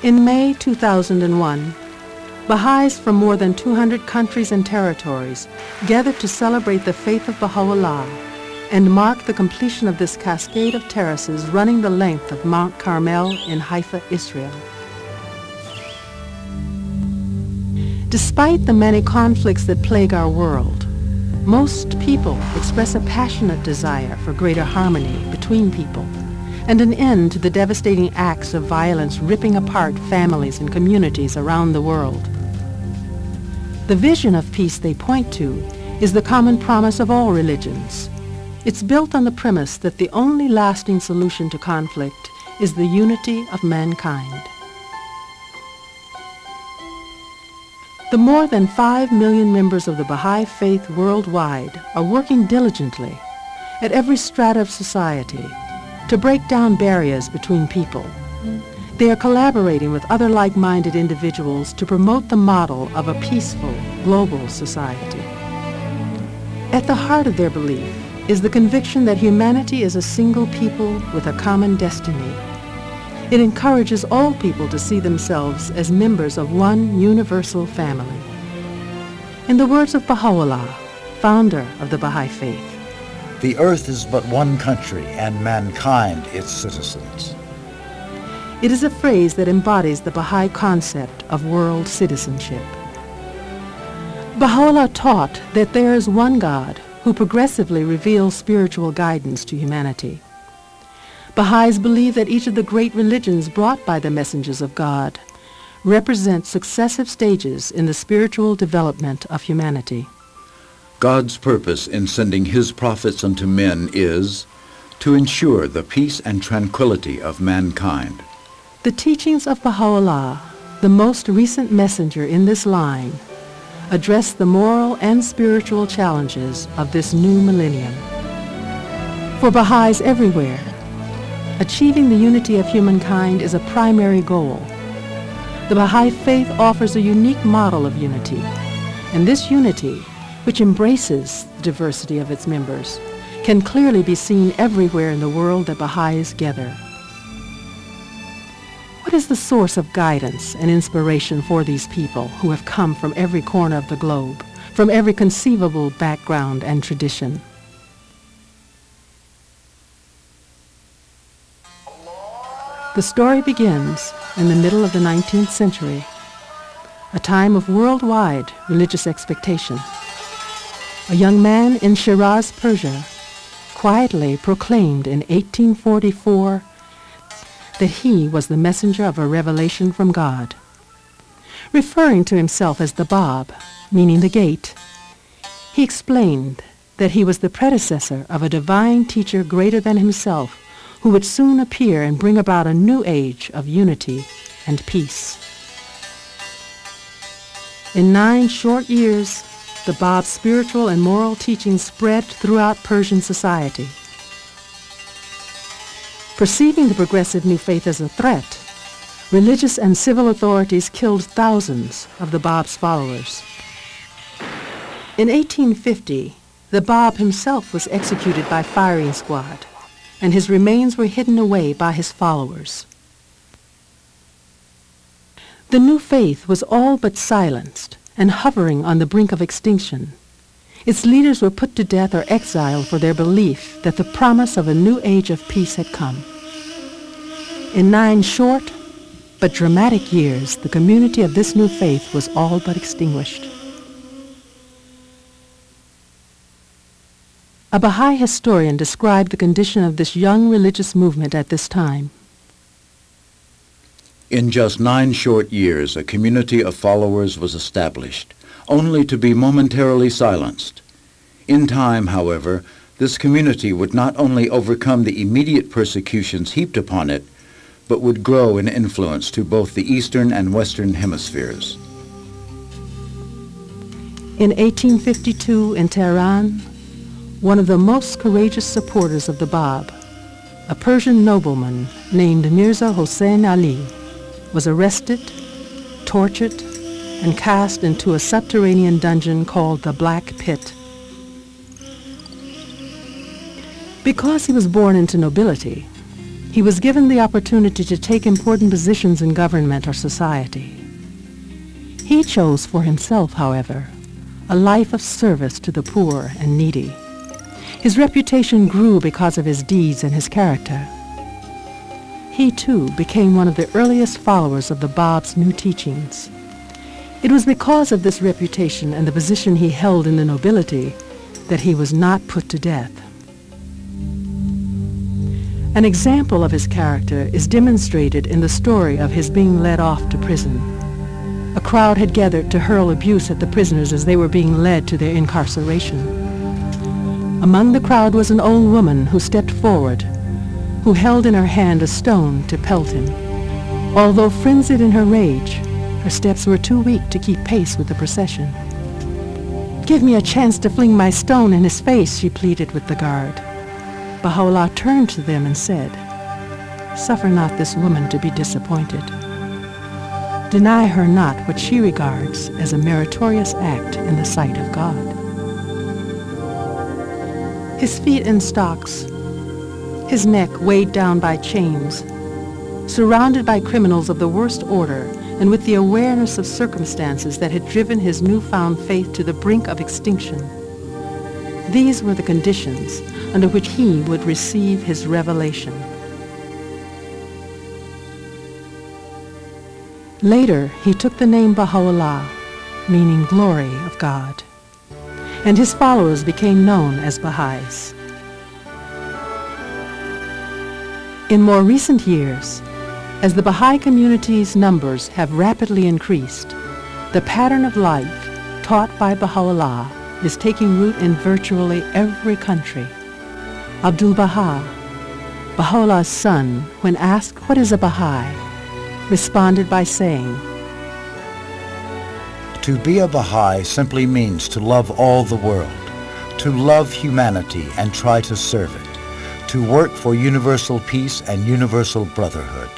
In May 2001, Baha'is from more than 200 countries and territories gathered to celebrate the faith of Baha'u'llah and mark the completion of this cascade of terraces running the length of Mount Carmel in Haifa, Israel. Despite the many conflicts that plague our world, most people express a passionate desire for greater harmony between people and an end to the devastating acts of violence ripping apart families and communities around the world. The vision of peace they point to is the common promise of all religions. It's built on the premise that the only lasting solution to conflict is the unity of mankind. The more than 5 million members of the Bahai Faith worldwide are working diligently at every strata of society to break down barriers between people. They are collaborating with other like-minded individuals to promote the model of a peaceful, global society. At the heart of their belief is the conviction that humanity is a single people with a common destiny. It encourages all people to see themselves as members of one universal family. In the words of Baha'u'llah, founder of the Bahai Faith, "The earth is but one country, and mankind its citizens." It is a phrase that embodies the Baha'i concept of world citizenship. Baha'u'llah taught that there is one God who progressively reveals spiritual guidance to humanity. Baha'is believe that each of the great religions brought by the messengers of God represent successive stages in the spiritual development of humanity. God's purpose in sending his prophets unto men is to ensure the peace and tranquility of mankind. The teachings of Baha'u'llah, the most recent messenger in this line, address the moral and spiritual challenges of this new millennium. For Baha'is everywhere, achieving the unity of humankind is a primary goal. The Baha'i Faith offers a unique model of unity, and this unity, which embraces the diversity of its members, can clearly be seen everywhere in the world that Baha'is gather. What is the source of guidance and inspiration for these people who have come from every corner of the globe, from every conceivable background and tradition? The story begins in the middle of the 19th century, a time of worldwide religious expectation. A young man in Shiraz, Persia, quietly proclaimed in 1844 that he was the messenger of a revelation from God. Referring to himself as the Bab, meaning the gate, he explained that he was the predecessor of a divine teacher greater than himself, who would soon appear and bring about a new age of unity and peace. In 9 short years, the Bab's spiritual and moral teachings spread throughout Persian society. Perceiving the progressive new faith as a threat, religious and civil authorities killed thousands of the Bab's followers. In 1850, the Bab himself was executed by firing squad, and his remains were hidden away by his followers. The new faith was all but silenced and hovering on the brink of extinction. Its leaders were put to death or exiled for their belief that the promise of a new age of peace had come. In 9 short but dramatic years, the community of this new faith was all but extinguished. A Baha'i historian described the condition of this young religious movement at this time. In just 9 short years, a community of followers was established, only to be momentarily silenced. In time, however, this community would not only overcome the immediate persecutions heaped upon it, but would grow in influence to both the eastern and western hemispheres. In 1852 in Tehran, one of the most courageous supporters of the Bab, a Persian nobleman named Mirza Hossein Ali, was arrested, tortured, and cast into a subterranean dungeon called the Black Pit. Because he was born into nobility, He was given the opportunity to take important positions in government or society. He chose for himself, however, a life of service to the poor and needy. His reputation grew because of his deeds and his character. He, too, became one of the earliest followers of the Bab's new teachings. It was because of this reputation and the position he held in the nobility that he was not put to death. An example of his character is demonstrated in the story of his being led off to prison. A crowd had gathered to hurl abuse at the prisoners as they were being led to their incarceration. Among the crowd was an old woman who stepped forward, who held in her hand a stone to pelt him. Although frenzied in her rage, her steps were too weak to keep pace with the procession. "Give me a chance to fling my stone in his face," she pleaded with the guard. Baha'u'llah turned to them and said, "Suffer not this woman to be disappointed. Deny her not what she regards as a meritorious act in the sight of God." His feet in stocks, his neck weighed down by chains, surrounded by criminals of the worst order, and with the awareness of circumstances that had driven his newfound faith to the brink of extinction. These were the conditions under which he would receive his revelation. Later, he took the name Baha'u'llah, meaning glory of God, and his followers became known as Baha'is. In more recent years, as the Baha'i community's numbers have rapidly increased, the pattern of life taught by Baha'u'llah is taking root in virtually every country. Abdul-Baha, Baha'u'llah's son, when asked what is a Baha'i, responded by saying, To be a Baha'i simply means to love all the world, to love humanity and try to serve it, to work for universal peace and universal brotherhood.